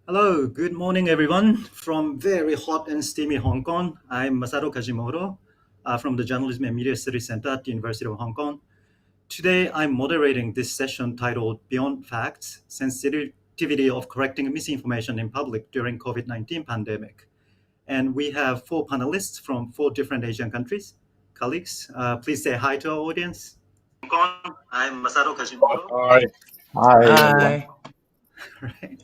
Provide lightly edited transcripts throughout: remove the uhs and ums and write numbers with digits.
Hello, good morning, everyone. From very hot and steamy Hong Kong, I'm Masato Kajimoto from the Journalism and Media Studies Center at the University of Hong Kong. Today, I'm moderating this session titled Beyond Facts, Sensitivity of Correcting Misinformation in Public During COVID-19 Pandemic. And we have four panelists from four different Asian countries. Colleagues, please say hi to our audience. Hong Kong, I'm Masato Kajimoto. Hi. Hi, everyone. Hi. Right.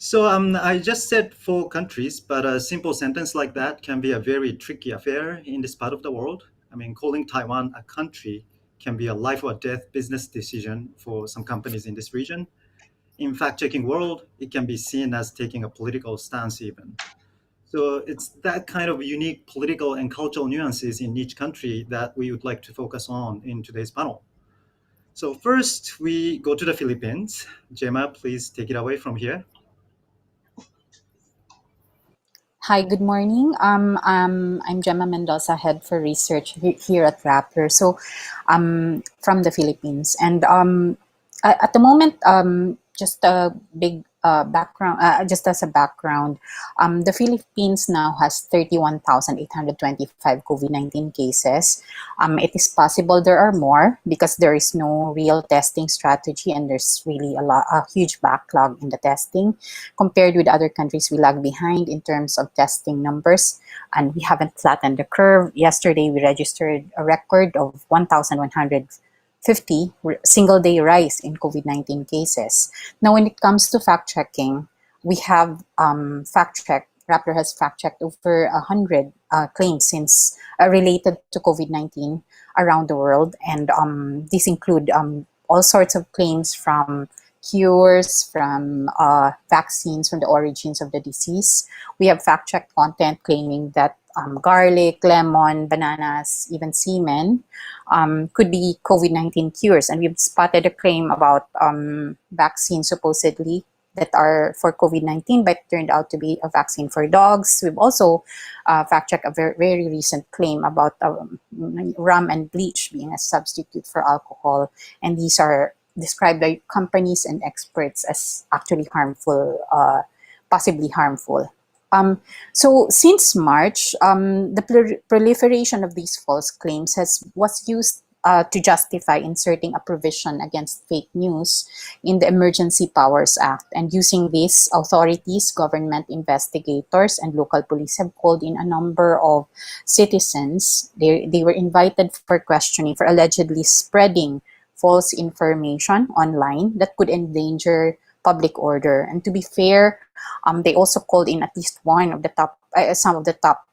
So I just said four countries, but a simple sentence like that can be a very tricky affair in this part of the world. I mean, calling Taiwan a country can be a life or death business decision for some companies in this region. In fact-checking world, it can be seen as taking a political stance even. So it's that kind of unique political and cultural nuances in each country that we would like to focus on in today's panel. So first, we go to the Philippines. Gemma, please take it away from here. Hi, good morning. I'm Gemma Mendoza, head for research here at Rappler. So, from the Philippines, and at the moment, just a big background, just as a background, the Philippines now has 31,825 COVID-19 cases. It is possible there are more because there is no real testing strategy, and there's really a huge backlog in the testing. Compared with other countries, we lag behind in terms of testing numbers, and we haven't flattened the curve. Yesterday, we registered a record of 1,150 single-day rise in COVID-19 cases. Now, when it comes to fact-checking, we have FactCheck. Rappler has fact-checked over 100 claims since related to COVID-19 around the world, and these include all sorts of claims from cures, from vaccines, from the origins of the disease. We have fact-checked content claiming that garlic, lemon, bananas, even semen could be COVID-19 cures. And we've spotted a claim about vaccines supposedly that are for COVID-19, but turned out to be a vaccine for dogs. We've also fact-checked a very recent claim about rum and bleach being a substitute for alcohol. And these are described by companies and experts as actually harmful, possibly harmful. So since March, the proliferation of these false claims was used to justify inserting a provision against fake news in the Emergency Powers Act. And using this, authorities, government investigators, and local police have called in a number of citizens. They were invited for questioning for allegedly spreading false information online that could endanger public order. And to be fair, they also called in at least one top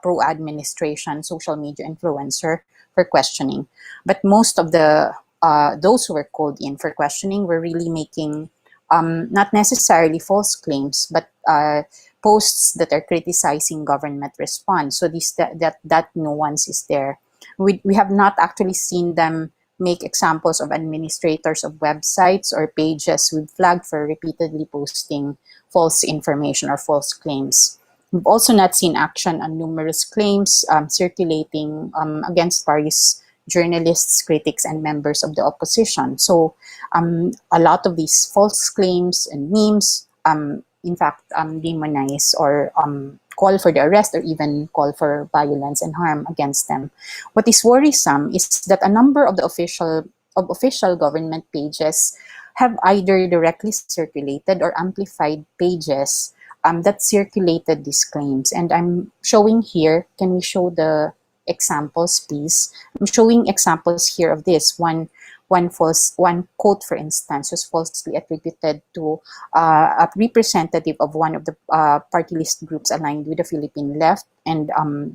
pro-administration social media influencer for questioning. But most of the those who were called in for questioning were really making not necessarily false claims, but posts that are criticizing government response. So that nuance is there. We have not actually seen them make examples of administrators of websites or pages with flagged for repeatedly posting false information or false claims. We've also not seen action on numerous claims circulating against various journalists, critics, and members of the opposition. So a lot of these false claims and memes, in fact, demonize or call for the arrest or even call for violence and harm against them. What is worrisome is that a number of the official government pages have either directly circulated or amplified pages that circulated these claims. And I'm showing here, can we show the examples, please? I'm showing examples here of this. One quote, for instance, was falsely attributed to a representative of one of the party list groups aligned with the Philippine left, and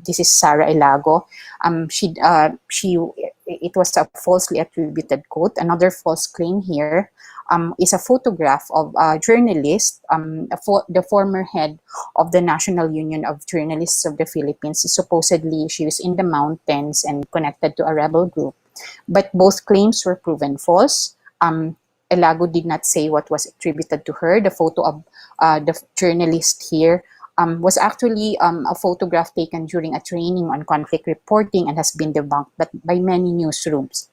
this is Sara Elago. It was a falsely attributed quote. Another false claim here is a photograph of a journalist, the former head of the National Union of Journalists of the Philippines. Supposedly, she was in the mountains and connected to a rebel group. But both claims were proven false. Elago did not say what was attributed to her. The photo of the journalist here was actually a photograph taken during a training on conflict reporting and has been debunked by many newsrooms,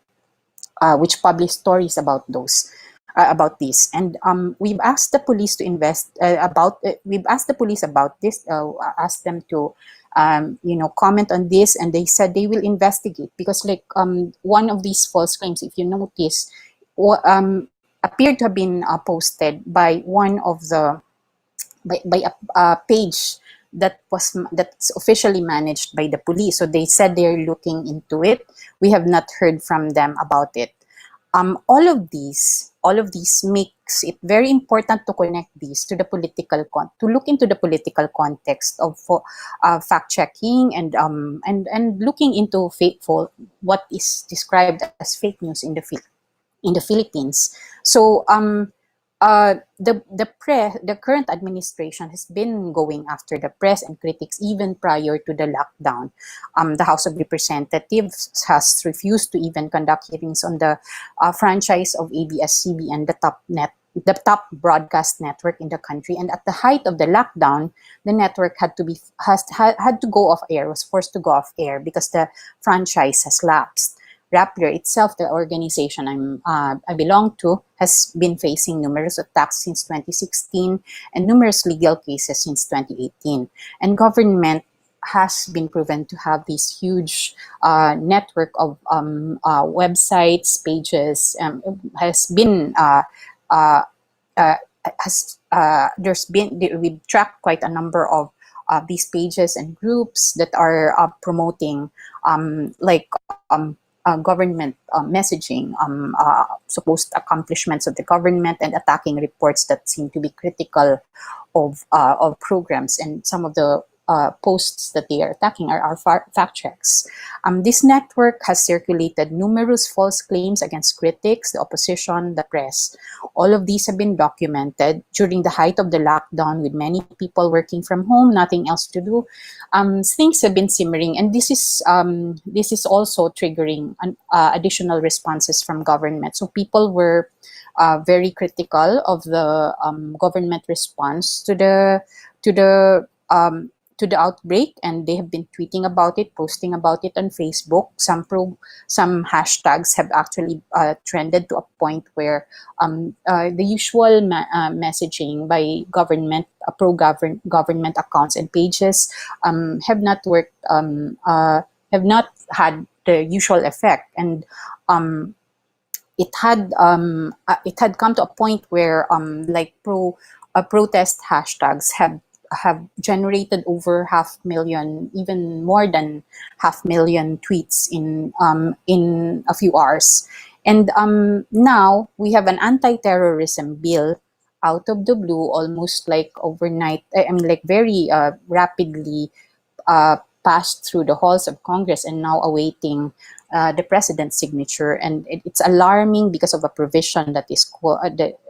which publish stories about those. about this, and we've asked the police to invest we've asked the police about this, asked them to comment on this, and they said they will investigate, because like one of these false claims, if you notice, appeared to have been posted by one of the by a page that's officially managed by the police. So they said they're looking into it. We have not heard from them about it. All of these makes it very important to connect these to the to look into the political context of fact checking, and looking into what is described as fake news in the Philippines. So the current administration has been going after the press and critics even prior to the lockdown. The House of Representatives has refused to even conduct hearings on the franchise of ABS-CBN, the top broadcast network in the country. And at the height of the lockdown, the network had to go off air, was forced to go off air because the franchise has lapsed. Rappler itself, the organization I belong to, has been facing numerous attacks since 2016 and numerous legal cases since 2018. And government has been proven to have this huge network of websites, pages, has been we've tracked quite a number of these pages and groups that are promoting government messaging, supposed accomplishments of the government, and attacking reports that seem to be critical of programs. And some of the posts that they are attacking are fact checks. This network has circulated numerous false claims against critics, the opposition, the press. All of these have been documented during the height of the lockdown, with many people working from home, nothing else to do. Things have been simmering, and this is also triggering additional responses from government. So people were very critical of the government response to the outbreak, and they have been tweeting about it, posting about it on Facebook. Some hashtags have actually trended to a point where the usual messaging by government, government accounts and pages have not worked, have not had the usual effect, and it had come to a point where protest hashtags have generated over 500,000, even more than 500,000 tweets in a few hours. And now we have an anti-terrorism bill out of the blue, almost like overnight. I mean, like very rapidly passed through the halls of Congress, and now awaiting the president's signature. And it's alarming because of a provision that is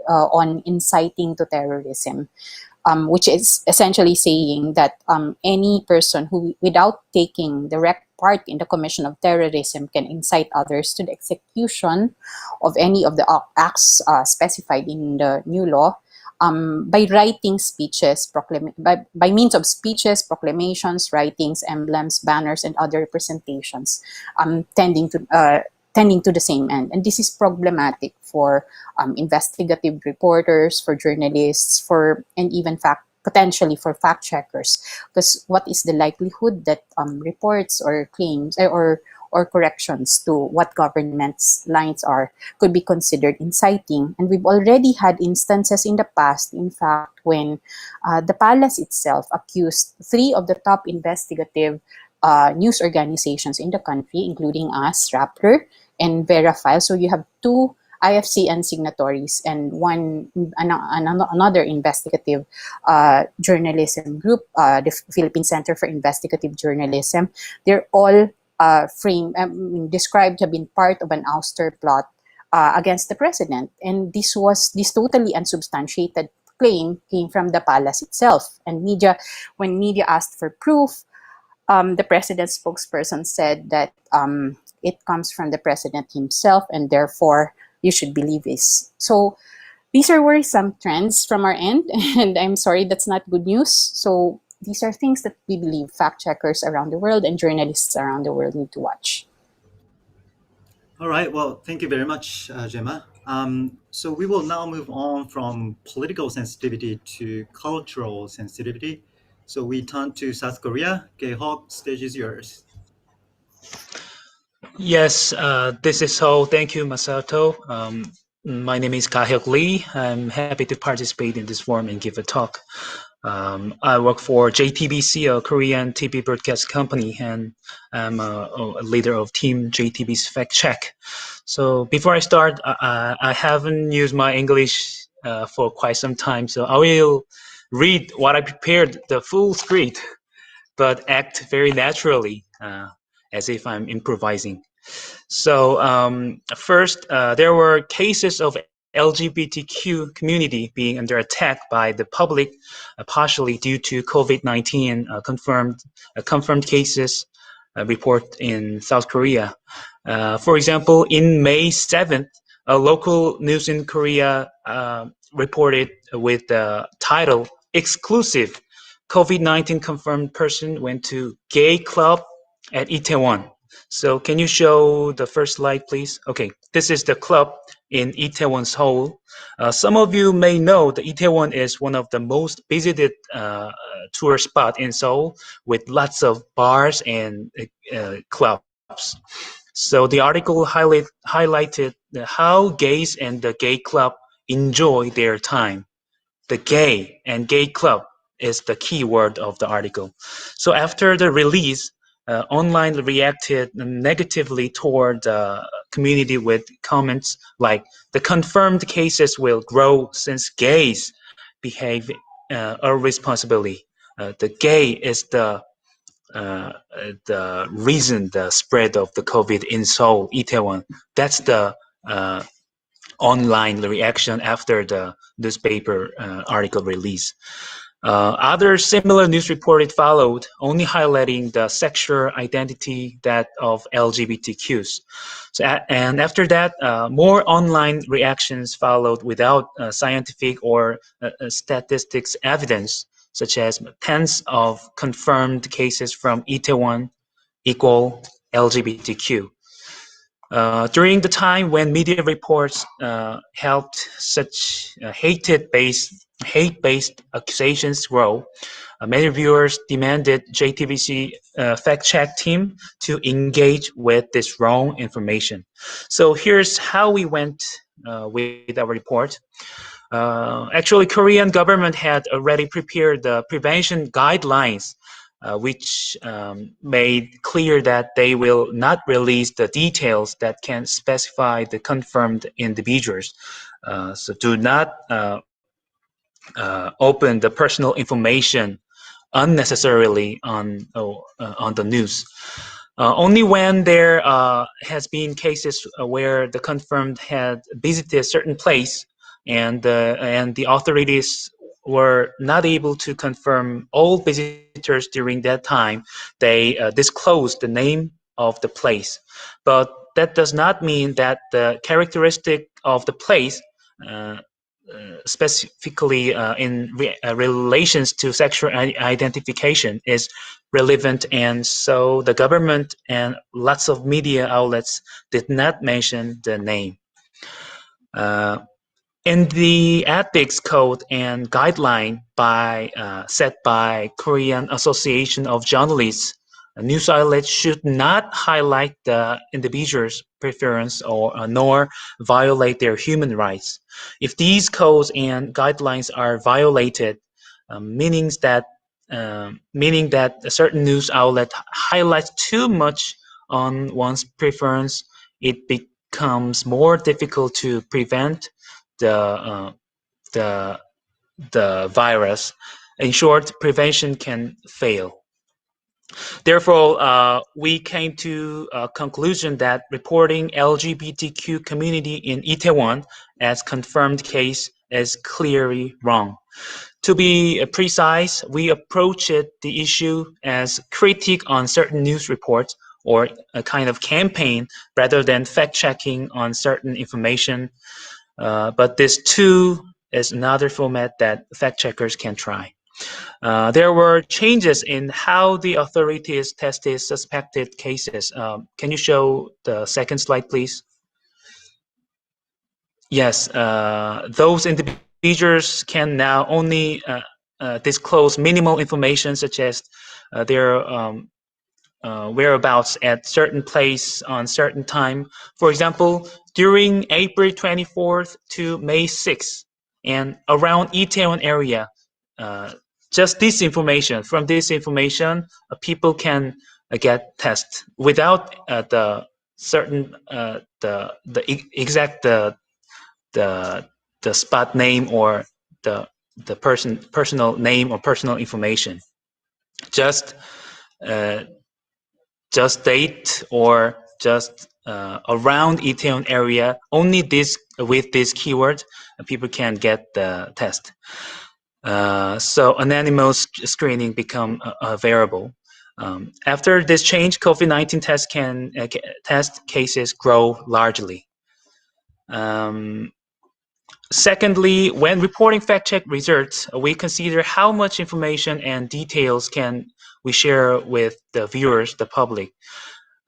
on inciting to terrorism. Which is essentially saying that any person who, without taking direct part in the commission of terrorism, can incite others to the execution of any of the acts specified in the new law by writing speeches, by means of speeches, proclamations, writings, emblems, banners, and other representations tending to the same end. And this is problematic for investigative reporters, for journalists, and even potentially for fact checkers. Because what is the likelihood that reports or claims or corrections to what government's lines are could be considered inciting? And we've already had instances in the past, in fact, when the palace itself accused 3 of the top investigative news organizations in the country, including us, Rappler, and Verify. So you have 2 IFCN signatories and another investigative journalism group, the Philippine Center for Investigative Journalism. They're all described to have been part of an ouster plot against the president. And this totally unsubstantiated claim came from the palace itself. And when media asked for proof, the president's spokesperson said that it comes from the president himself, and therefore you should believe this. So these are worrisome trends from our end, and I'm sorry that's not good news. So these are things that we believe fact checkers around the world and journalists around the world need to watch. All right. Well, thank you very much, Gemma. So we will now move on from political sensitivity to cultural sensitivity. So we turn to South Korea. Gahyeok, stage is yours. Yes, this is so. Thank you, Masato. My name is Gahyeok Lee. I'm happy to participate in this forum and give a talk. I work for JTBC, a Korean TV broadcast company, and I'm a leader of Team JTBC FactCheck. So before I start, I haven't used my English for quite some time, so I will read what I prepared the full script, but act very naturally, as if I'm improvising. So first, there were cases of LGBTQ community being under attack by the public, partially due to COVID-19 confirmed cases report in South Korea. For example, in May 7th, a local news in Korea reported with the title "Exclusive: COVID-19 confirmed person went to gay club at Itaewon." So can you show the first slide, please? Okay, this is the club in Itaewon, Seoul. Some of you may know that Itaewon is one of the most visited tourist spot in Seoul, with lots of bars and clubs. So the article highlighted how gays and the gay club enjoy their time. The gay and gay club is the key word of the article. So after the release, online reacted negatively toward the community with comments like the confirmed cases will grow since gays behave irresponsibly. The gay is the reason the spread of the COVID in Seoul, Itaewon. That's the online reaction after the newspaper article release. Other similar news reported followed, only highlighting the sexual identity that of LGBTQs. So, and after that, more online reactions followed without scientific or statistics evidence, such as tens of confirmed cases from Itaewon equal LGBTQ. During the time when media reports helped such hate-based accusations grow, many viewers demanded JTBC fact-check team to engage with this wrong information. So here's how we went with our report. Actually, Korean government had already prepared the prevention guidelines, which made clear that they will not release the details that can specify the confirmed individuals. So do not open the personal information unnecessarily on the news. Only when there has been cases where the confirmed had visited a certain place and the authorities were not able to confirm all visitors during that time, they disclosed the name of the place. But that does not mean that the characteristic of the place uh, specifically in relations to sexual identification is relevant, and so the government and lots of media outlets did not mention the name. Uh, in the ethics code and guideline set by Korean Association of Journalists, news outlets should not highlight the individual's preference or nor violate their human rights. If these codes and guidelines are violated, meaning that a certain news outlet highlights too much on one's preference, it becomes more difficult to prevent the uh, the the virus. In short, prevention can fail. Therefore, we came to a conclusion that reporting LGBTQ community in Itaewon as confirmed case is clearly wrong. To be precise, we approached the issue as critique on certain news reports or a kind of campaign rather than fact-checking on certain information. But this too is another format that fact-checkers can try. There were changes in how the authorities tested suspected cases. Can you show the second slide, please? yes, those individuals can now only disclose minimal information such as their whereabouts at certain place on certain time. For example, during April 24th to May 6th and around Itaewon area, just this information, from this information, people can get tested without the certain exact the spot name or the personal name or personal information. Just uh, just date or just around Itaewon area. Only this with this keyword, people can get the test. So anonymous screening become a variable. After this change, COVID-19 test cases grow largely. Secondly, when reporting fact-check results, we consider how much information and details can we share with the viewers, the public.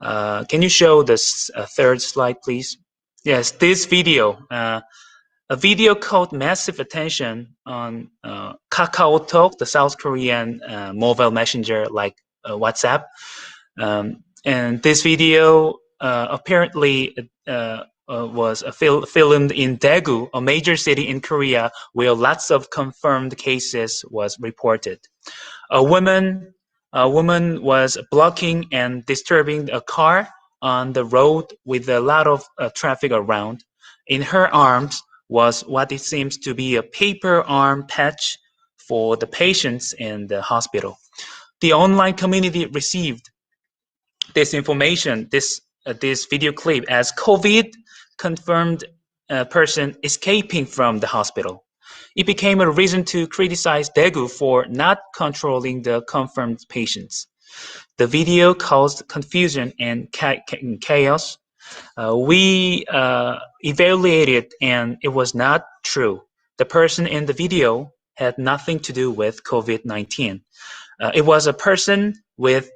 Can you show this third slide, please? Yes, this video. A video caught massive attention on KakaoTalk, the South Korean mobile messenger like WhatsApp. And this video apparently was filmed in Daegu, a major city in Korea, where lots of confirmed cases was reported. A woman was blocking and disturbing a car on the road with a lot of traffic around. In her arms was what it seems to be a paper arm patch for the patients in the hospital. The online community received this information, this video clip, as COVID confirmed person escaping from the hospital. It became a reason to criticize Daegu for not controlling the confirmed patients. The video caused confusion and chaos. We evaluated, and it was not true. The person in the video had nothing to do with COVID-19. It was a person with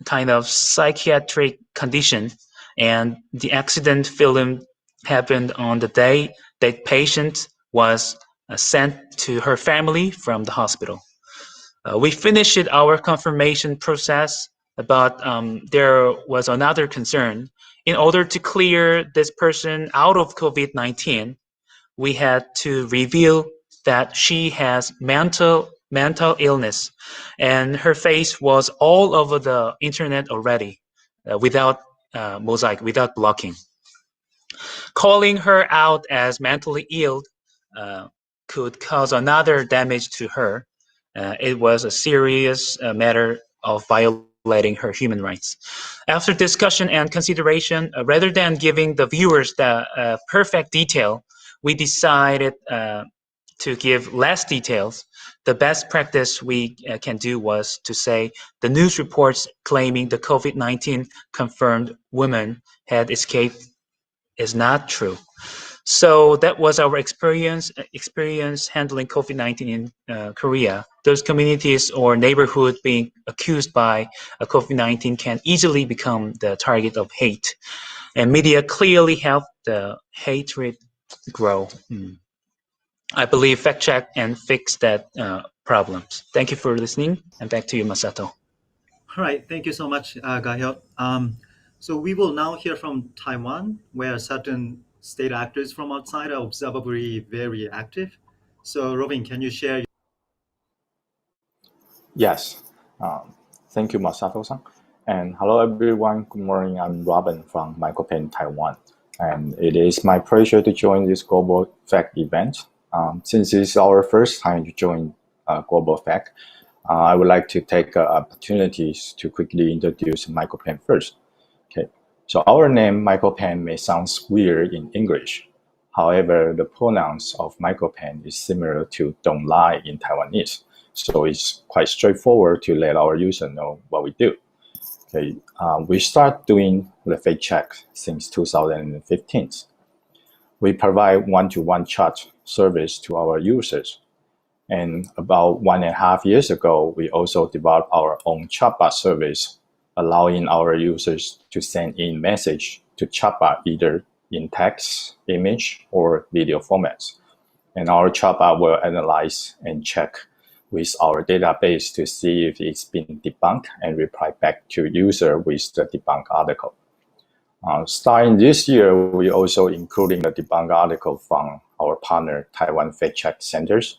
kind of psychiatric condition, and the accident film happened on the day that patient was sent to her family from the hospital. We finished our confirmation process, but there was another concern. In order to clear this person out of COVID-19, we had to reveal that she has mental illness, and her face was all over the internet already, without mosaic, without blocking. Calling her out as mentally ill could cause another damage to her. It was a serious matter of violating her human rights. After discussion and consideration, rather than giving the viewers the perfect detail, we decided to give less details. The best practice we can do was to say the news reports claiming the COVID-19 confirmed woman had escaped is not true. So that was our experience handling COVID-19 in Korea. Those communities or neighborhood being accused by COVID-19 can easily become the target of hate. And media clearly helped the hatred grow. I believe fact check and fix that problems. Thank you for listening, and back to you, Masato. All right, thank you so much, Gahyeok. So we will now hear from Taiwan, where certain state actors from outside are observably very active. So Robin, can you share? Yes. Thank you, Masato-san. And hello, everyone. Good morning. I'm Robin from MyGoPen, Taiwan. And it is my pleasure to join this Global Fact event. Since it's our first time to join Global Fact, I would like to take opportunities to quickly introduce MyGoPen first. Okay. So our name, MyGoPen, may sound weird in English. However, the pronouns of MyGoPen is similar to don't lie in Taiwanese. So it's quite straightforward to let our user know what we do. Okay, we start doing the fact check since 2015. We provide one-to-one chat service to our users. And about 1.5 years ago, we also developed our own chatbot service, allowing our users to send in message to chatbot either in text, image, or video formats. And our chatbot will analyze and check with our database to see if it's been debunked and reply back to user with the debunked article. Starting this year, we also including the debunked article from our partner Taiwan FactCheck centers.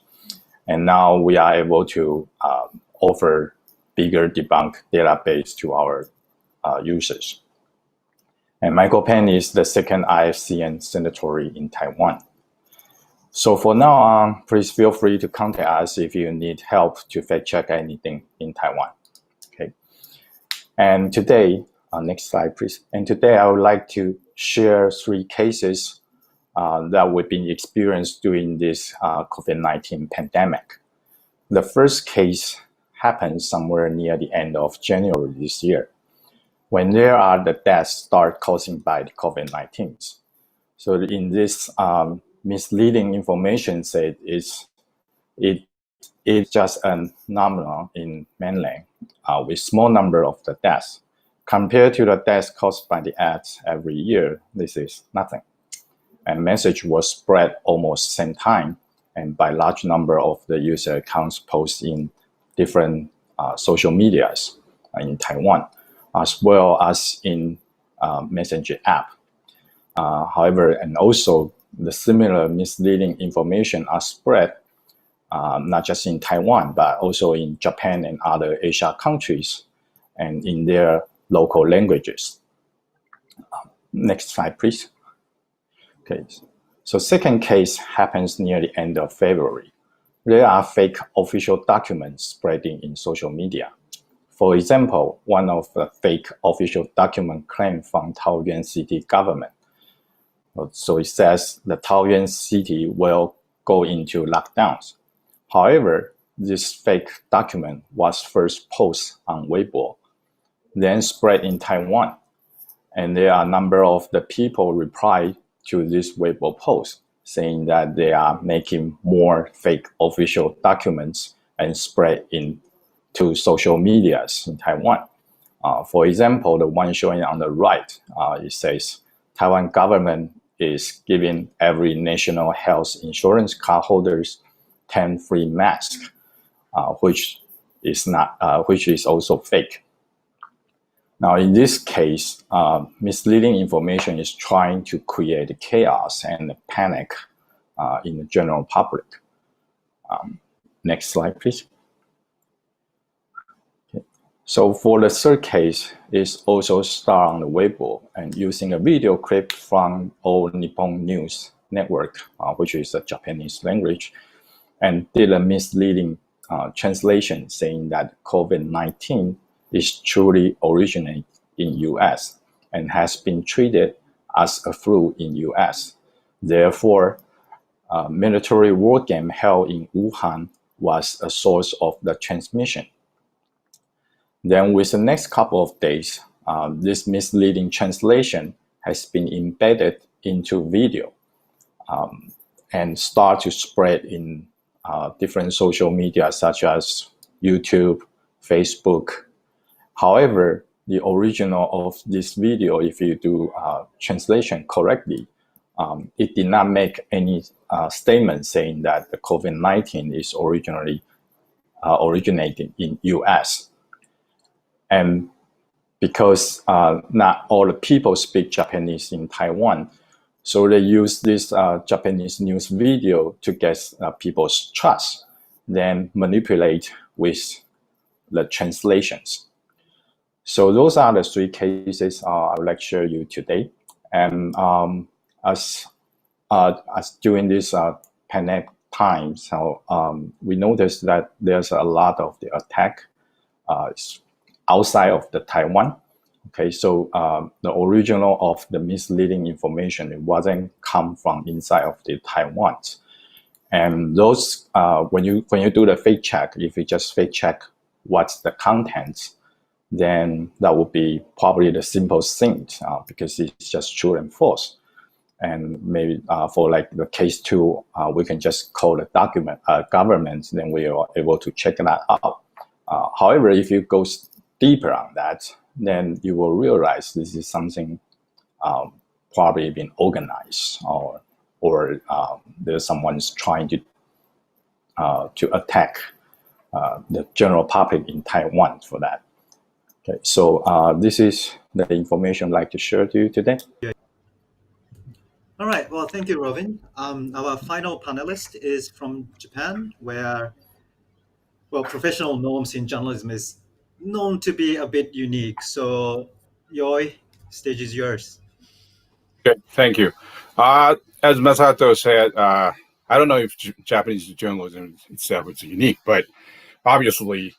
And now we are able to offer bigger debunked database to our users. And MyGoPen is the second IFCN signatory in Taiwan. So for now on, please feel free to contact us if you need help to fact check anything in Taiwan. Okay. And today, next slide, please. And today I would like to share 3 cases that we've been experienced during this COVID-19 pandemic. The first case happened somewhere near the end of January this year, when there are the deaths start causing by the COVID-19. So in this misleading information said it's just a phenomenon in mainland with small number of the deaths. Compared to the deaths caused by the ads every year, this is nothing. And message was spread almost same time and by large number of the user accounts posted in different social medias in Taiwan, as well as in messenger app. However, and also the similar misleading information are spread not just in Taiwan, but also in Japan and other Asia countries and in their local languages. Next slide, please. Okay, so second case happens near the end of February. There are fake official documents spreading in social media. For example, one of the fake official document claimed from Taoyuan city government. So it says the Taoyuan city will go into lockdowns. However, this fake document was first posted on Weibo, then spread in Taiwan. And there are a number of the people replied to this Weibo post, saying that they are making more fake official documents and spread into social medias in Taiwan. For example, the one showing on the right, it says Taiwan government is giving every national health insurance card holders 10 free masks, which is also fake. Now, in this case, misleading information is trying to create chaos and panic in the general public. Next slide, please. Okay. So for the third case, is also start on the Weibo and using a video clip from All Nippon News Network, which is a Japanese language, and did a misleading translation saying that COVID-19 is truly originated in US and has been treated as a flu in US. Therefore, military war game held in Wuhan was a source of the transmission. Then with the next couple of days, this misleading translation has been embedded into video and start to spread in different social media such as YouTube, Facebook. However, the original of this video, if you do translation correctly, it did not make any statement saying that the COVID-19 is originating in US. And because not all the people speak Japanese in Taiwan, so they use this Japanese news video to get people's trust, then manipulate with the translations. So those are the 3 cases I would like to share you today. And as during this pandemic time, so we noticed that there's a lot of the attack outside of the Taiwan. Okay, so the original of the misleading information, it wasn't come from inside of the Taiwan. And those, when you do the fact check, if you just fact check what's the content, then that would be probably the simplest thing because it's just true and false. And maybe for like the case 2, we can just call the document government, then we are able to check that out. However, if you go deeper on that, then you will realize this is something probably been organized, or there's someone's trying to attack the general public in Taiwan for that. Okay, so this is the information I'd like to share to you today. All right. Well, thank you, Robin. Our final panelist is from Japan, where, well, professional norms in journalism is known to be a bit unique. So, Yoi, stage is yours. Okay, thank you. As Masato said, I don't know if Japanese journalism itself is unique, but obviously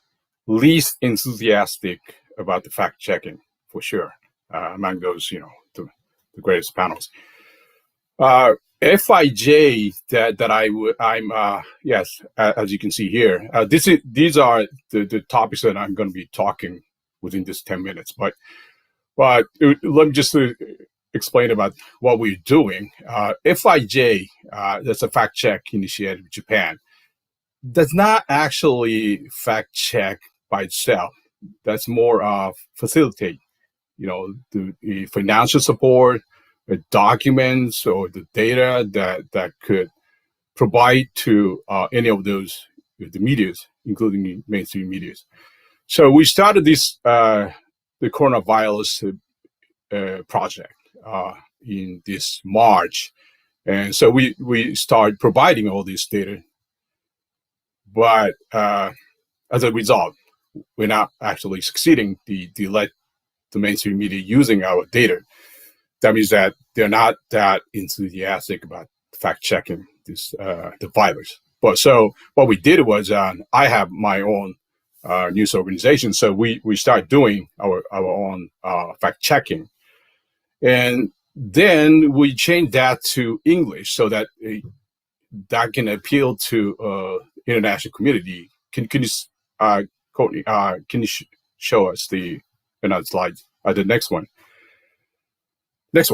least enthusiastic about the fact checking for sure among those, the greatest panels. FIJ I'm yes, as you can see here, these are the topics that I'm going to be talking within this 10 minutes. But let me just explain about what we're doing. FIJ, that's a fact check initiative in Japan, does not actually fact check by itself. That's more facilitate, the financial support, the documents, or the data that could provide to any of those the medias, including the mainstream medias. So we started this the coronavirus project in this March, and so we started providing all this data. But as a result, we're not actually succeeding the mainstream media using our data. That means that they're not that enthusiastic about fact checking this the virus. But so what we did was I have my own news organization, so we start doing our own fact checking, and then we changed that to English so that that can appeal to international community. Can you Courtney, can you show us the another slide? The next one. Next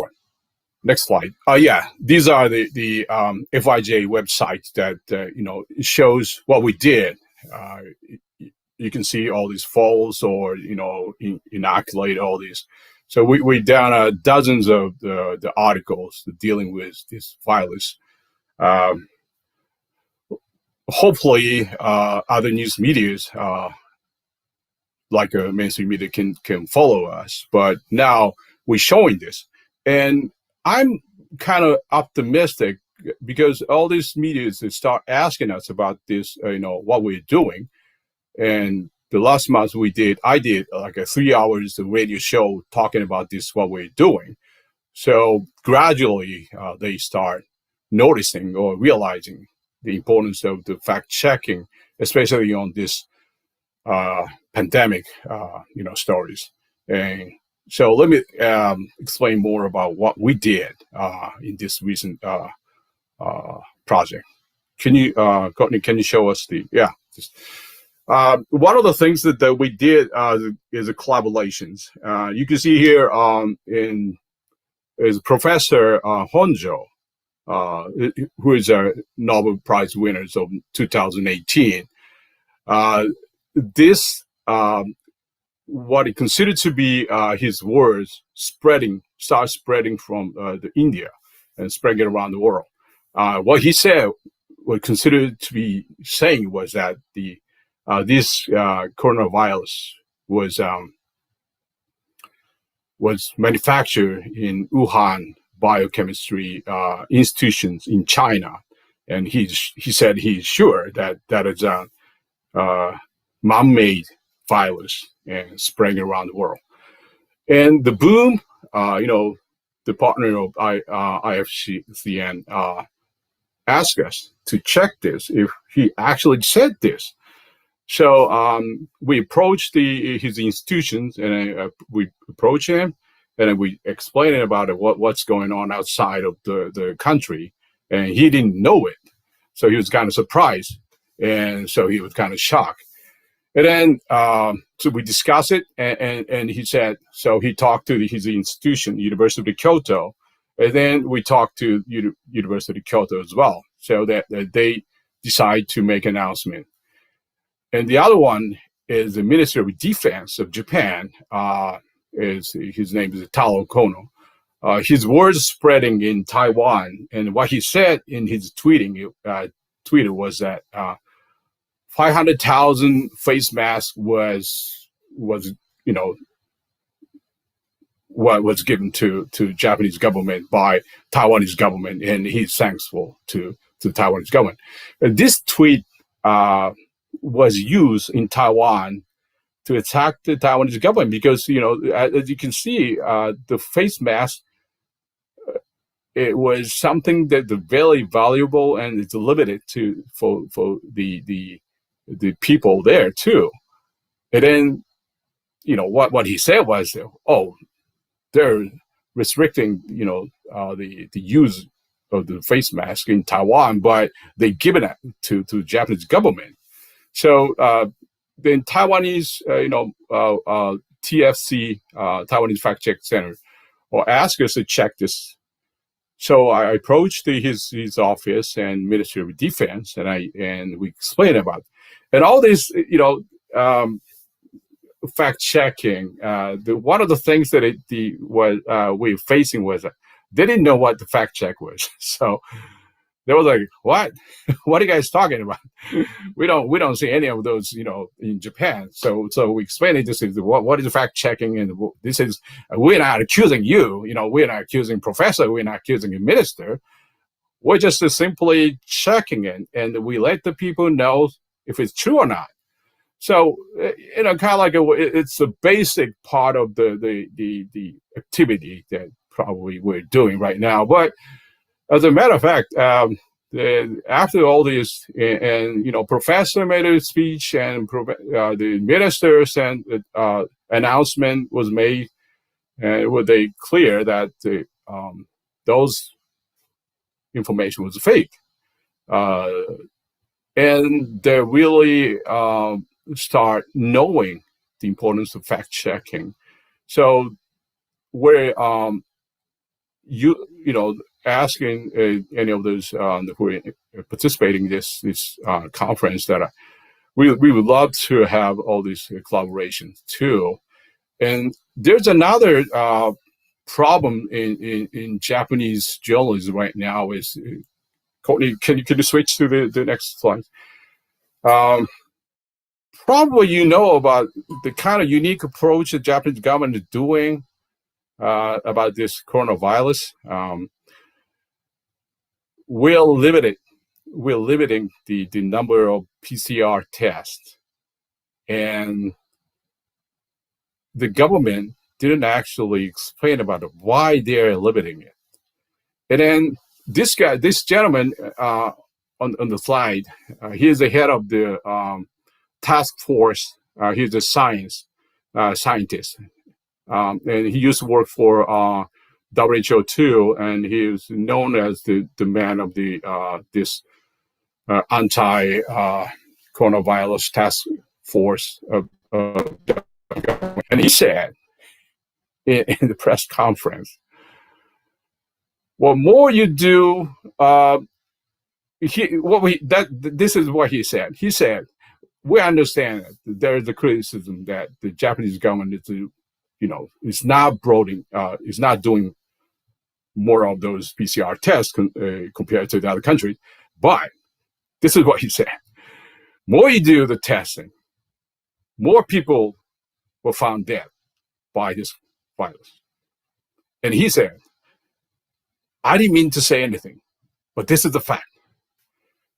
slide. Yeah, these are the FIJ websites that shows what we did. You can see all these falls or inoculate all these. So we down dozens of the articles dealing with this virus. Hopefully, other news medias like mainstream media can follow us. But now we're showing this, and I'm kind of optimistic because all these medias start asking us about this, what we're doing. And the last month I did like a 3 hours radio show talking about this, what we're doing. So gradually they start noticing or realizing the importance of the fact checking, especially on this pandemic, stories. And so let me explain more about what we did in this recent project. Can you, Courtney, can you show us one of the things that we did is the collaborations. You can see here is Professor Honjo, who is a Nobel Prize winner of 2018. This what he considered to be his words start spreading from India and spreading around the world. What he said, what considered to be saying was that this coronavirus was manufactured in Wuhan biochemistry institutions in China, and he said he's sure that it's a man-made virus and spreading around the world. And the boom, the partner of IFCN asked us to check this if he actually said this. So we approached his institutions, and we approached him, and we explained about what's going on outside of the country, and he didn't know it. So he was kind of surprised, and so he was kind of shocked. And then, so we discussed it, and he said, so he talked to his institution, University of Kyoto, and then we talked to University of Kyoto as well, so that they decide to make an announcement. And the other one is the Ministry of Defense of Japan. His name is Taro Kono. his words spreading in Taiwan, and what he said in his Twitter was that 500,000 face masks was what was given to Japanese government by Taiwanese government, and he's thankful to Taiwanese government. And this tweet was used in Taiwan to attack the Taiwanese government because, as you can see, the face mask, it was something that very valuable, and it's limited for the people there too. And then, what he said was, they're restricting, the use of the face mask in Taiwan, but they given it to Japanese government. So the Taiwanese, TFC, Taiwanese Fact Check Center, or asked us to check this. So I approached his office and Ministry of Defense, and we explained about it. And all this, fact checking. One of the things that we were facing was they didn't know what the fact check was. So they were like, "What? What are you guys talking about? We don't see any of those, in Japan." So we explained it. This is what is fact checking, and this is, we're not accusing you. We're not accusing professor. We're not accusing a minister. We're just simply checking it, and we let the people know if it's true or not. So, kind of like it's a basic part of the activity that probably we're doing right now. But as a matter of fact, after all this, and professor made a speech, and the minister sent announcement was made, and it was clear that those information was fake, and they really start knowing the importance of fact checking. So we're asking any of those who are participating in this conference that we would love to have all these collaborations too. And there's another problem in Japanese journalism right now is, Courtney, can you switch to the next slide? Probably about the kind of unique approach the Japanese government is doing about this coronavirus. We're limiting the number of PCR tests, and the government didn't actually explain about why they're limiting it. And then this gentleman on the slide, he's the head of the task force. He's a scientist, and he used to work for WHO too, and he is known as the man of the this anti-coronavirus task force. And he said in the press conference, "Well, more you do." This is what he said. He said, "We understand that there is a criticism that the Japanese government is not doing more of those PCR tests compared to the other countries. But this is what he said: more you do the testing, more people were found dead by this virus." And he said, "I didn't mean to say anything, but this is the fact."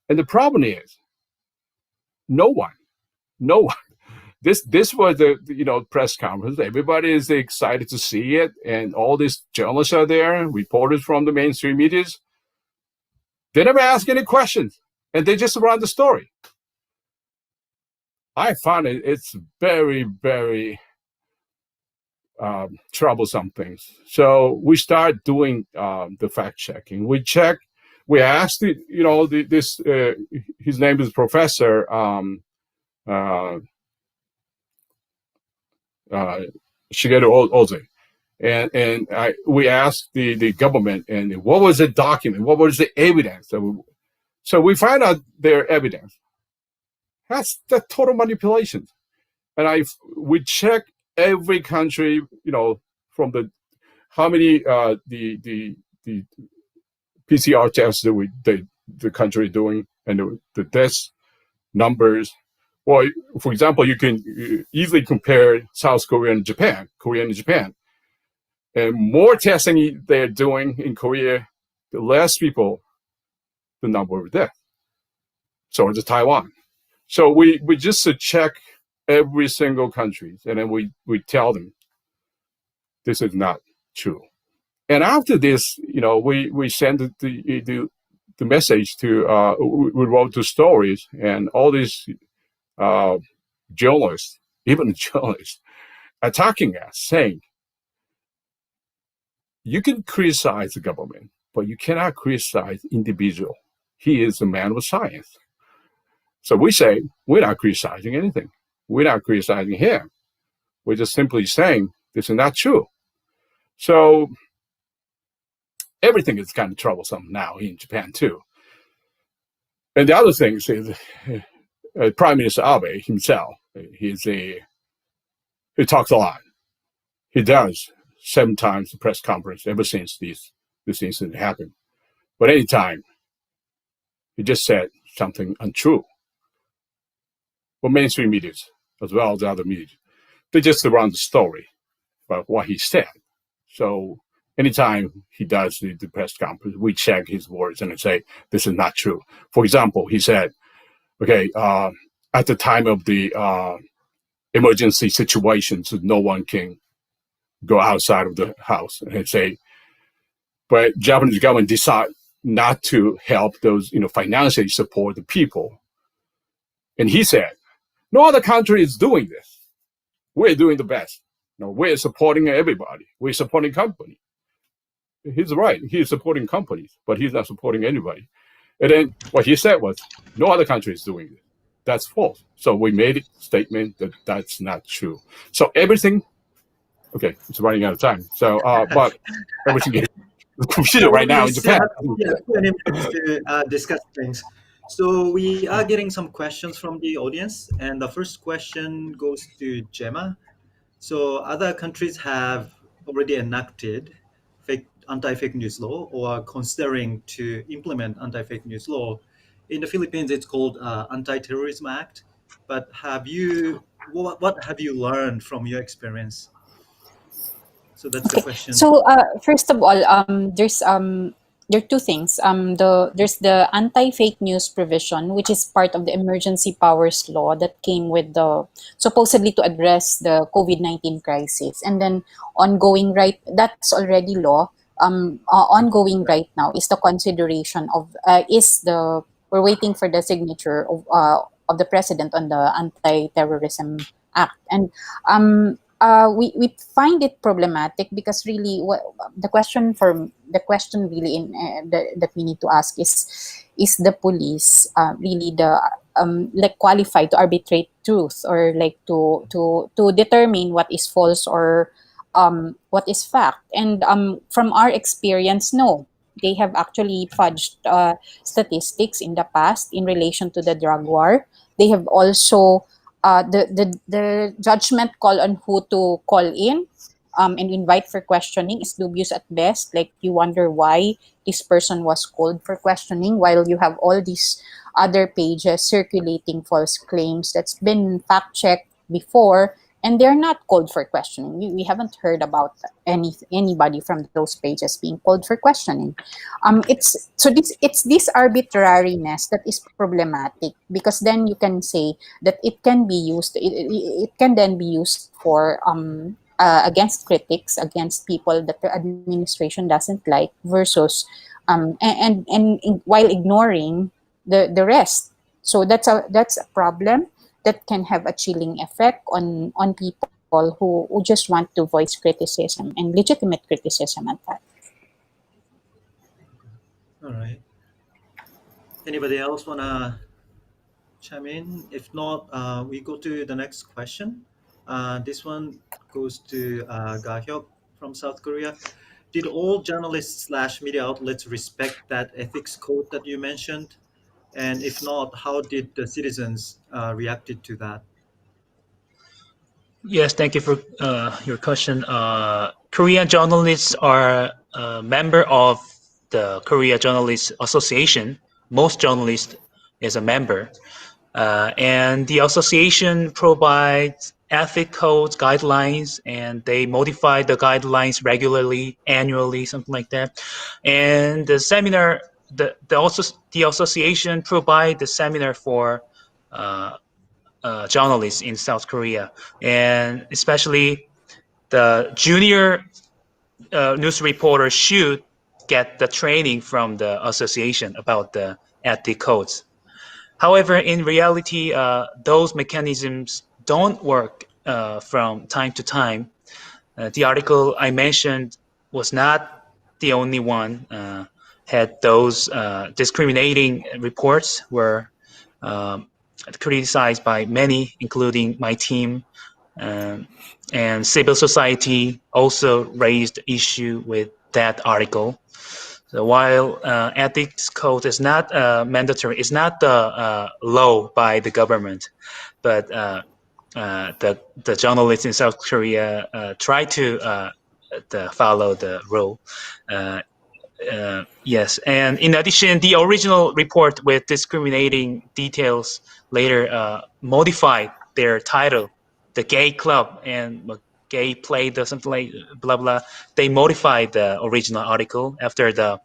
And the problem is, no one. This was the press conference. Everybody is excited to see it, and all these journalists are there, reporters from the mainstream medias. They never ask any questions, and they just run the story. I find it's very, very troublesome things. So we start doing the fact checking. We asked his name is Professor Shigeru Oze, and we asked the government, and what was the document? What was the evidence? So we find out their evidence. That's the total manipulation. And we check every country, from the how many the PCR tests that the country doing, and the death numbers. Well, for example, you can easily compare South Korea and Japan, and more testing they're doing in Korea, the less people, the number of deaths. So is Taiwan. So we just check every single country, and then we tell them this is not true. And after this, we send the message to we wrote the stories, and all these journalists, even journalists, attacking us, saying you can criticize the government, but you cannot criticize individual. He is a man of science. So we say we're not criticizing anything. We're not criticizing him. We're just simply saying this is not true. So everything is kind of troublesome now in Japan too. And the other thing is Prime Minister Abe himself. He talks a lot. He does 7 times the press conference ever since this incident happened. But anytime he just said something untrue. Well, mainstream media, as well as other media, they just run the story about what he said. So anytime he does the press conference, we check his words and say, this is not true. For example, he said, okay, at the time of the emergency situations, no one can go outside of the house, and say, but Japanese government decide not to help those, financially support the people. And he said, no other country is doing this. We're doing the best. We're supporting everybody. We're supporting companies. He's right. He's supporting companies, but he's not supporting anybody. And then what he said was, no other country is doing it. That's false. So we made a statement that that's not true. So everything, okay, it's running out of time. So, but everything is confused right now in Japan. Yeah, 20 minutes to discuss things. So we are getting some questions from the audience, and the first question goes to Gemma. So other countries have already enacted anti-fake news law or are considering to implement anti-fake news law. In the Philippines, it's called Anti-Terrorism Act. But what have you learned from your experience? So that's the question. So first of all, there are 2 things. There's the anti-fake news provision, which is part of the emergency powers law that came with the supposedly to address the COVID-19 crisis, and then that's already law. Ongoing right now is the consideration of we're waiting for the signature of the president on the Anti-Terrorism Act, and we find it problematic because really the question really that we need to ask is the police really the like qualified to arbitrate truth, or like to determine what is false or what is fact. And from our experience, no, they have actually fudged statistics in the past in relation to the drug war. They have also the judgment call on who to call in and invite for questioning is dubious at best. Like, you wonder why this person was called for questioning, while you have all these other pages circulating false claims that's been fact-checked before, and they're not called for questioning. We haven't heard about anybody from those pages being called for questioning. It's this arbitrariness that is problematic, because then you can say that it can be used. It can then be used for against critics, against people that the administration doesn't like, versus and while ignoring the rest. So that's a problem that can have a chilling effect on people who just want to voice criticism, and legitimate criticism at that. All right. Anybody else want to chime in? If not, we go to the next question. This one goes to Gahyeok from South Korea. Did all journalists / media outlets respect that ethics code that you mentioned? And if not, how did the citizens reacted to that? Yes, thank you for your question. Korean journalists are a member of the Korea Journalists Association. Most journalists is a member. And the association provides ethic codes, guidelines, and they modify the guidelines regularly, annually, something like that. And the seminar, the association provide the seminar for journalists in South Korea, and especially the junior news reporter should get the training from the association about the ethic codes. However, in reality, those mechanisms don't work from time to time. The article I mentioned was not the only one. Had those discriminating reports were um, criticized by many, including my team. And civil society also raised issue with that article. So while ethics code is not mandatory, it's not the law by the government, but the journalists in South Korea try to follow the rule. Yes, and in addition, the original report with discriminating details later modified their title, the gay club and gay play, something like blah blah. They modified the original article after the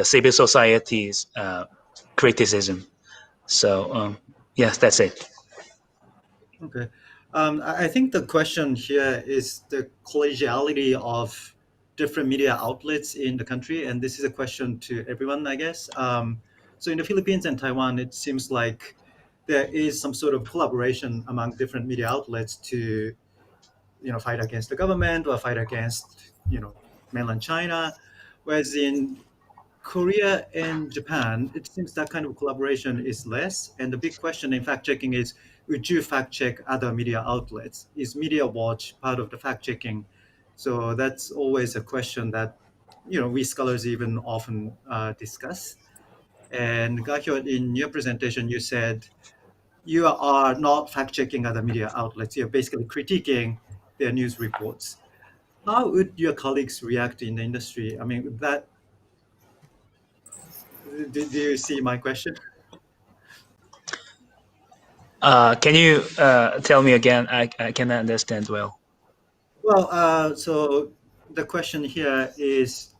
civil society's criticism. So yes, that's it. Okay. I think the question here is the collegiality of different media outlets in the country, and this is a question to everyone, I guess. So in the Philippines and Taiwan, it seems like there is some sort of collaboration among different media outlets to, fight against the government or fight against, mainland China, whereas in Korea and Japan, it seems that kind of collaboration is less. And the big question in fact checking is, would you fact check other media outlets? Is Media Watch part of the fact checking? So that's always a question that, we scholars even often discuss. And Gahyeok, in your presentation, you said you are not fact checking other media outlets. You're basically critiquing their news reports. How would your colleagues react in the industry? I mean, do you see my question? Can you tell me again? I cannot understand well. Well, so the question here is,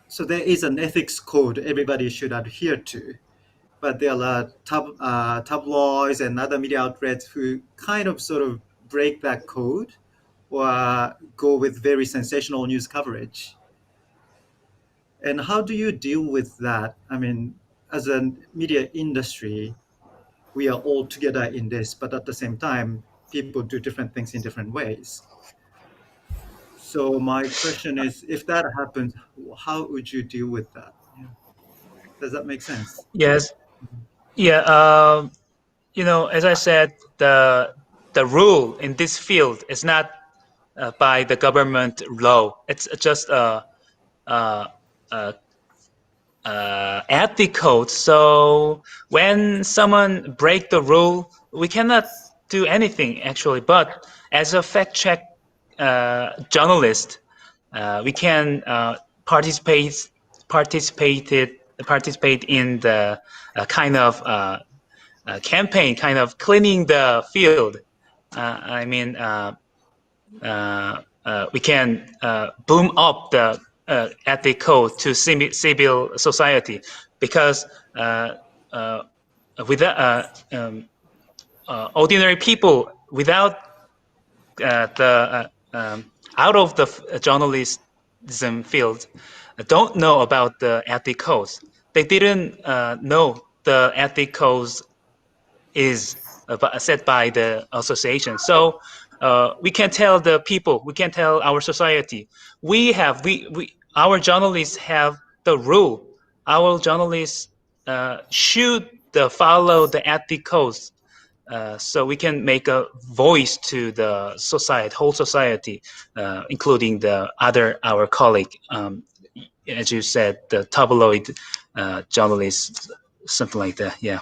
so there is an ethics code everybody should adhere to, but there are tabloids and other media outlets who kind of sort of break that code or go with very sensational news coverage. And how do you deal with that? I mean, as a media industry, we are all together in this, but at the same time, people do different things in different ways. So my question is, if that happens, how would you deal with that? Yeah. Does that make sense? Yes. Yeah. As I said, the rule in this field is not by the government law. It's just a ethic code. So when someone break the rule, we cannot do anything actually. But as a fact check journalist, we can participate in the kind of campaign, kind of cleaning the field. We can boom up the ethic code to civil society, because with ordinary people without the out of the journalism field don't know about the ethic codes. They didn't know the ethic codes is set by the association. So we can tell the people, we can tell our society, our journalists have the rule. Our journalists should follow the ethic codes. So we can make a voice to the society, whole society, including our colleague, as you said, the tabloid journalists, something like that. Yeah.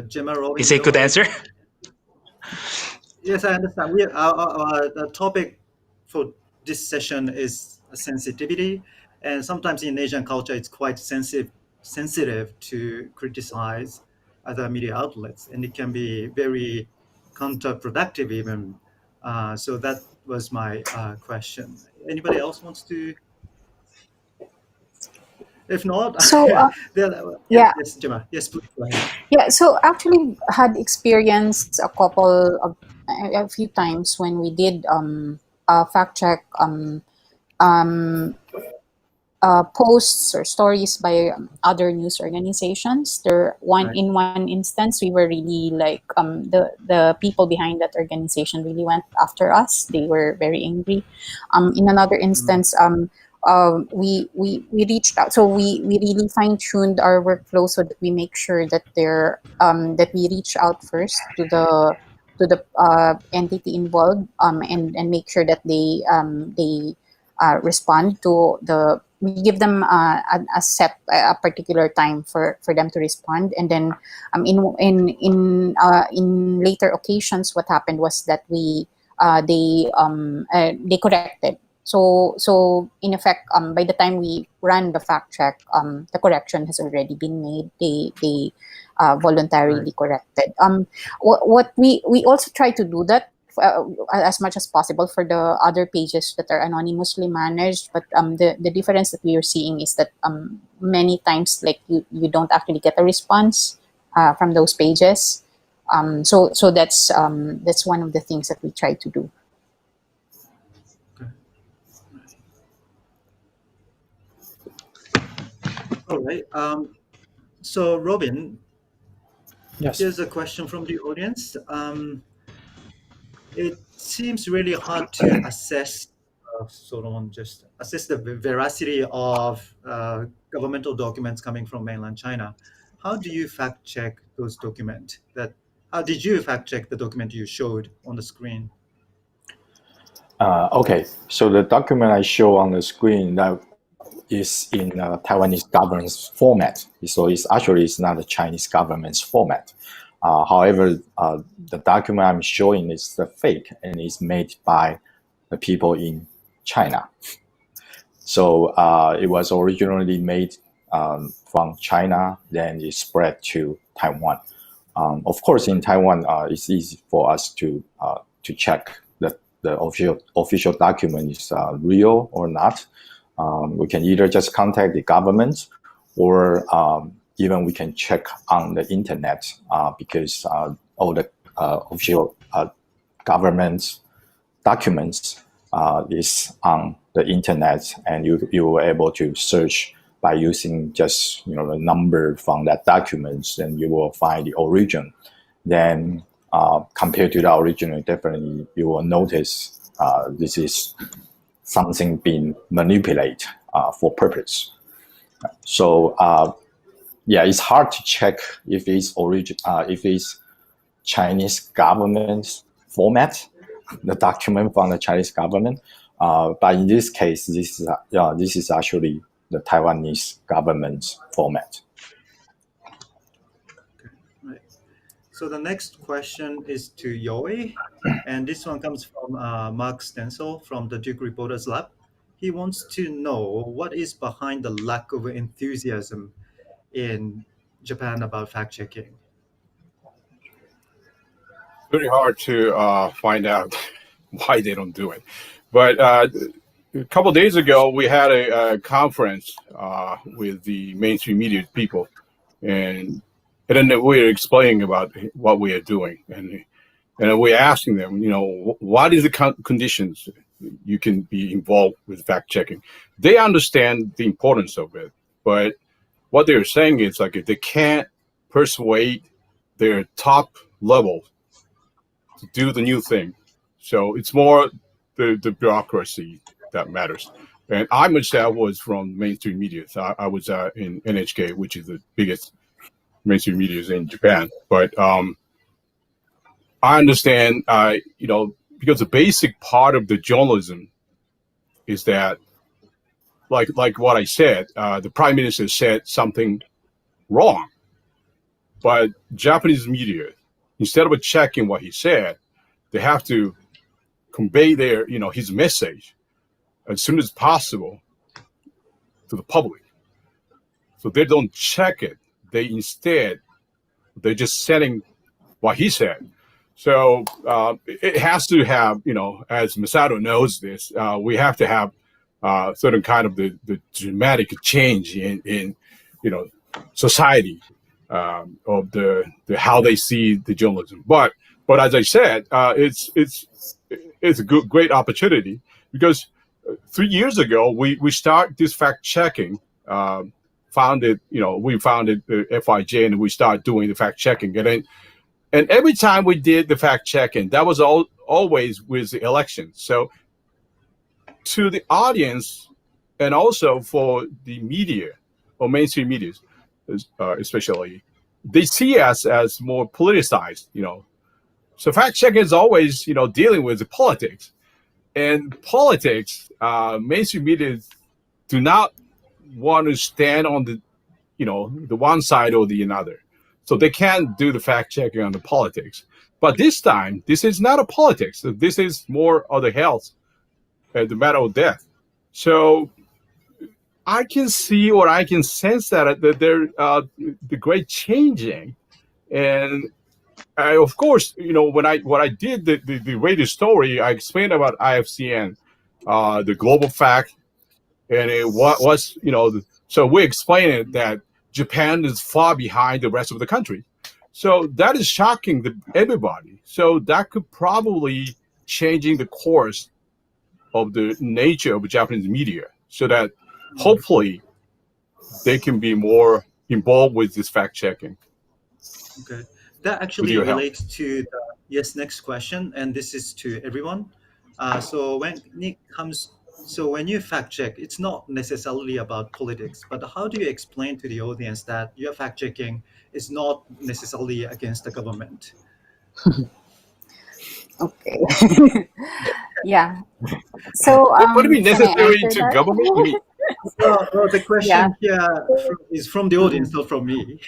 Gemma, Robin, Is it a good answer? Yes, I understand. The topic for this session is sensitivity, and sometimes in Asian culture, it's quite sensitive to criticize other media outlets, and it can be very counterproductive even. So that was my question. Anybody else wants to? If not, So then, yes, yeah, yes, Gemma. Yes, please go ahead. yeah. So actually, had experienced a few times when we did fact check um, posts or stories by other news organizations. Right. In one instance, we were really like the people behind that organization really went after us. They were very angry. In another Mm, instance, we reached out. So we really fine tuned our workflow so that we make sure that that we reach out first to the entity involved, and make sure that they respond to the we give them a particular time for them to respond, and then in later occasions what happened was that they corrected. So in effect, by the time we ran the fact check, the correction has already been made. They right. voluntarily corrected. What we also try to do that as much as possible for the other pages that are anonymously managed. But the difference that we are seeing is that many times, like you don't actually get a response from those pages. So that's one of the things that we try to do. Okay. All right. So, Robin, Yes. here's a question from the audience. It seems really hard to assess, sort of just assess the veracity of governmental documents coming from mainland China. How do you fact check those documents? How did you fact check the document you showed on the screen? Okay, so the document I show on the screen that is in Taiwanese government's format. So it's not the Chinese government's format. However, the document I'm showing is the fake and is made by the people in China. So it was originally made from China, then it spread to Taiwan. Of course, in Taiwan, it's easy for us to check that the official document is real or not. We can either just contact the government, or even we can check on the internet, because all the official government documents is on the internet, and you were able to search by using just the number from that document, and you will find the origin. Then compared to the original, definitely you will notice this is something being manipulated for purpose. So yeah, it's hard to check if it's Chinese government format, the document from the Chinese government. But in this case, this is actually the Taiwanese government format. Right. So the next question is to Yoi, and this one comes from Mark Stencil from the Duke Reporters Lab. He wants to know what is behind the lack of enthusiasm in Japan about fact checking. Very hard to find out why they don't do it. But a couple of days ago, we had a conference with the mainstream media people, and then we were explaining about what we are doing, and we're asking them, what is the conditions you can be involved with fact checking. They understand the importance of it, but what they're saying is like if they can't persuade their top level to do the new thing. So it's more the bureaucracy that matters. And I myself was from mainstream media. So I was in NHK, which is the biggest mainstream media in Japan. But I understand, because the basic part of the journalism is that, like what I said, the prime minister said something wrong, but Japanese media instead of checking what he said, they have to convey their, his message as soon as possible to the public. So they don't check it. They're just sending what he said. So it has to have, as Masato knows this, we have to have certain kind of the dramatic change in society of the how they see the journalism. But as I said, it's a great opportunity because 3 years ago we start this fact checking. We founded the FIJ and we start doing the fact checking, and every time we did the fact checking, that was always with the election. So to the audience and also for the media or mainstream media, especially, they see us as more politicized. So fact checking is always dealing with the politics, and politics. Mainstream media do not want to stand on the one side or the another. So they can't do the fact checking on the politics. But this time, this is not a politics. This is more of the health, the matter of death. So I can see or I can sense that there the great changing, and of course, when I did the radio story, I explained about IFCN, the global fact, and it was so we explained that Japan is far behind the rest of the country. So that is shocking to everybody. So that could probably changing the course of the nature of Japanese media, so that hopefully they can be more involved with this fact checking. Okay, that actually relates to the next question, and this is to everyone. So when you fact check, it's not necessarily about politics, but how do you explain to the audience that your fact checking is not necessarily against the government? Okay. Yeah. So would it be necessary to government? Well, the question here is from the audience, not from me.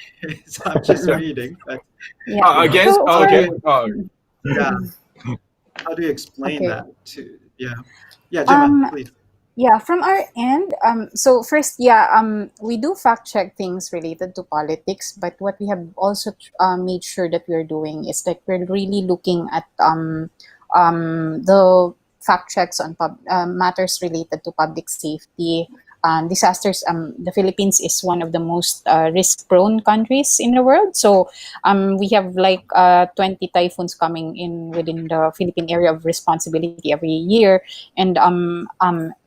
So I'm just reading. But, against? Okay. Yeah. How do you explain that to? Yeah, Gemma, please. Yeah, from our end, so first, we do fact check things related to politics, but what we have also made sure that we're doing is that we're really looking at the fact checks on matters related to public safety, disasters. The Philippines is one of the most risk-prone countries in the world. So we have like 20 typhoons coming in within the Philippine area of responsibility every year. And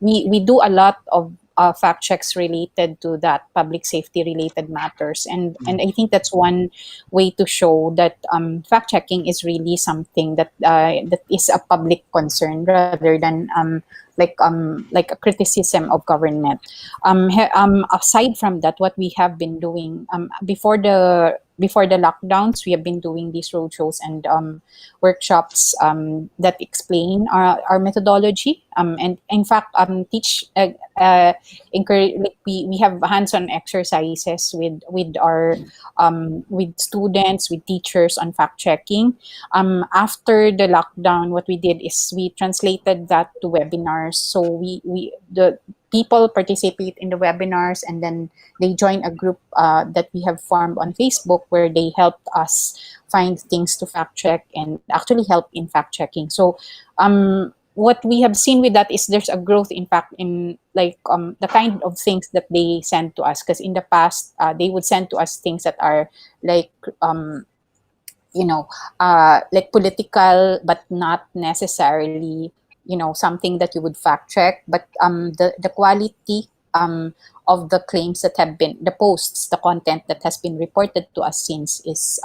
we do a lot of fact checks related to that, public safety related matters. And I think that's one way to show that fact checking is really something that that is a public concern rather than like a criticism of government. Aside from that, what we have been doing before the lockdowns, we have been doing these roadshows and workshops that explain our methodology. And in fact, we have hands-on exercises with our with students, with teachers on fact checking. After the lockdown, what we did is we translated that to webinars. So the people participate in the webinars, and then they join a group that we have formed on Facebook, where they help us find things to fact check and actually help in fact checking. So what we have seen with that is there's a growth, in fact, in like the kind of things that they send to us, because in the past they would send to us things that are like like political, but not necessarily something that you would fact check. But the quality of the claims that have been, the posts, the content that has been reported to us since is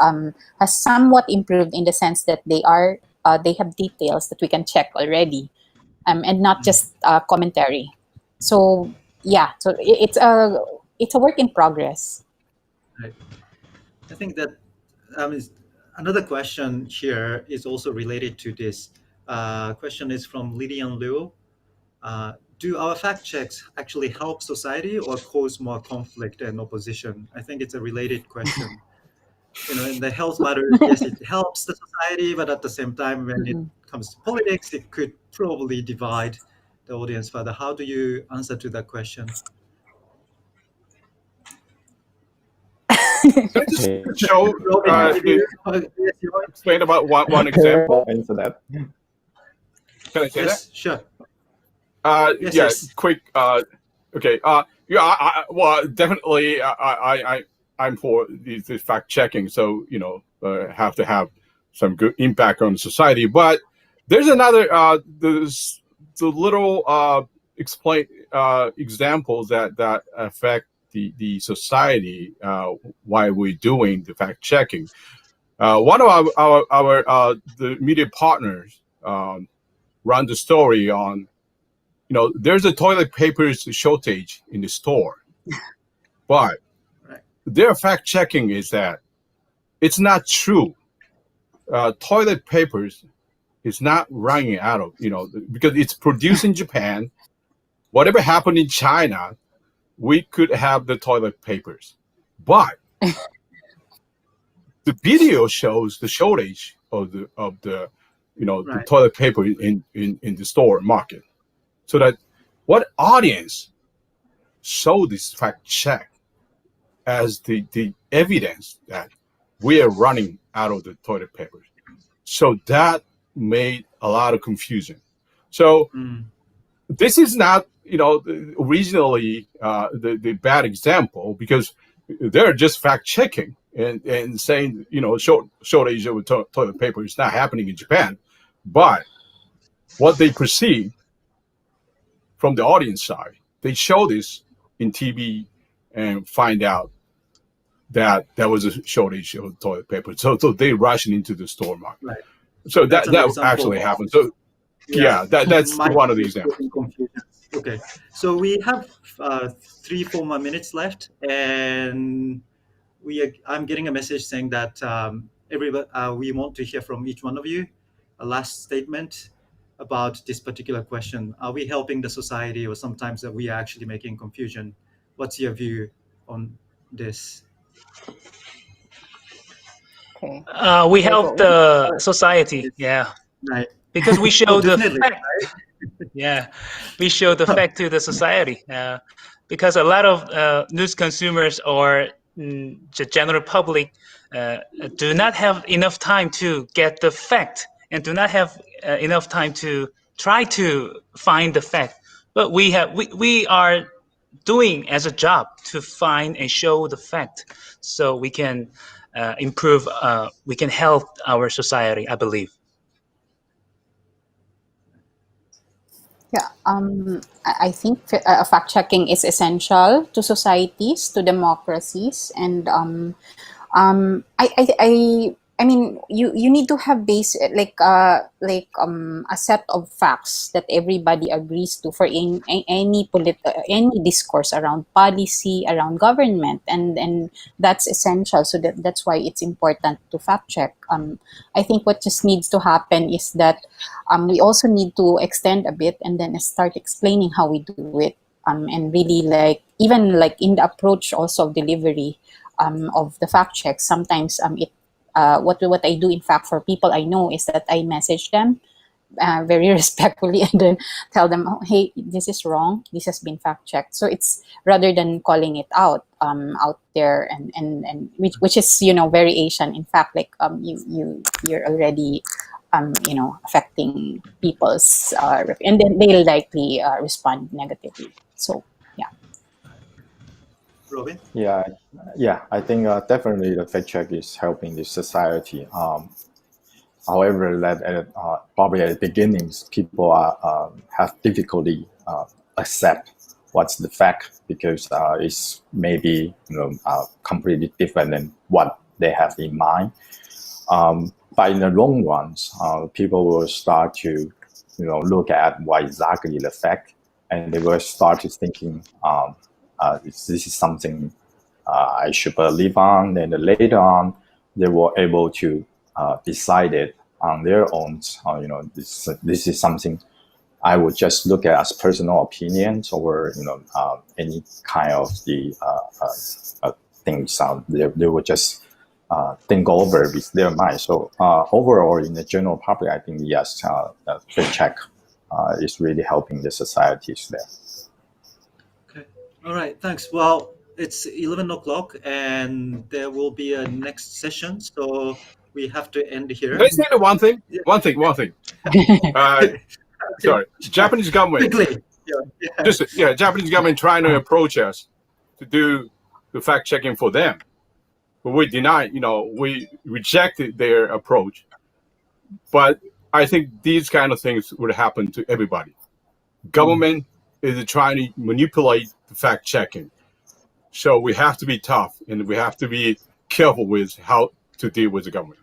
has somewhat improved, in the sense that they have details that we can check already, and not just commentary. So so it's a work in progress. Right. I think that another question here is also related to this. Question is from Lydian Liu. Do our fact checks actually help society or cause more conflict and opposition? I think it's a related question. in the health matter, yes, it helps the society, but at the same time, when it comes to politics, it could probably divide the audience further. How do you answer to that question? Can I just show, Robin, maybe yes, you want? explain about one example? Answer that. Can I say Yes, sure. that? Yes, Yeah, yes. quick. Okay. Yeah. Well, definitely. I'm for the fact checking. So have to have some good impact on society. But there's another there's the little examples that affect the society while we're doing the fact checking. One of our the media partners run the story on, there's a toilet paper shortage in the store, but Right. their fact checking is that it's not true. Toilet papers is not running out of, because it's produced in Japan. Whatever happened in China, we could have the toilet papers, but the video shows the shortage of the the Right. toilet paper in the store market. So that what audience show this fact check as the evidence that we are running out of the toilet paper. So that made a lot of confusion. So this is not, originally the bad example, because they're just fact checking and saying, shortage of toilet paper is not happening in Japan. But what they perceive from the audience side, they show this in TV and find out that there was a shortage of toilet paper. So they rushing into the store market. Right. So That's that an example actually of- happened. So yeah, that's one of the examples. Confusion. Okay, so we have 3-4 more minutes left, and I'm getting a message saying that everybody, we want to hear from each one of you a last statement about this particular question. Are we helping the society, or sometimes that we are actually making confusion? What's your view on this? Okay. We help the society, yeah, Right. because we show the definitely, fact. Yeah, we show the fact to the society, because a lot of news consumers or the general public do not have enough time to get the fact, and do not have enough time to try to find the fact. But we are doing as a job to find and show the fact, so we can improve. We can help our society, I believe. Yeah, I think fact checking is essential to societies, to democracies, and I mean, you need to have a set of facts that everybody agrees to for any discourse around policy, around government, and that's essential. So that's why it's important to fact check. I think what just needs to happen is that we also need to extend a bit and then start explaining how we do it, and really even in the approach also of delivery of the fact check. Sometimes what I do in fact for people I know is that I message them very respectfully and then tell them, oh, hey, this is wrong, this has been fact checked. So it's rather than calling it out there, and which is very Asian. In fact, you're already affecting people's and then they'll likely respond negatively. So yeah. Robin? Yeah, I think definitely the fact check is helping the society. However, that probably at the beginnings, people have difficulty accept what's the fact, because it's maybe completely different than what they have in mind. But in the long run, people will start to look at what exactly the fact, and they will start to thinking this is something I should believe on, and later on they were able to decide it on their own. This is something I would just look at as personal opinions, or any kind of the things. They would just think over with their mind. So overall, in the general public, I think yes, FactCheck is really helping the societies there. Okay. All right. Thanks. Well, it's 11 o'clock, and there will be a next session, so we have to end here. Can I say one thing? One thing. Sorry, Japanese government. Quickly. Japanese government trying to approach us to do the fact checking for them, but we deny. We rejected their approach. But I think these kind of things would happen to everybody. Government is trying to manipulate the fact checking, so we have to be tough and we have to be careful with how to deal with the government.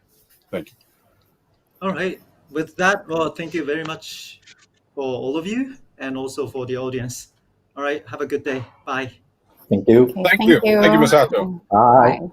Thank you. All right. With that, well, thank you very much for all of you and also for the audience. All right. Have a good day. Bye. Thank you. Okay, Thank you. Thank you, Masato. Bye. Bye.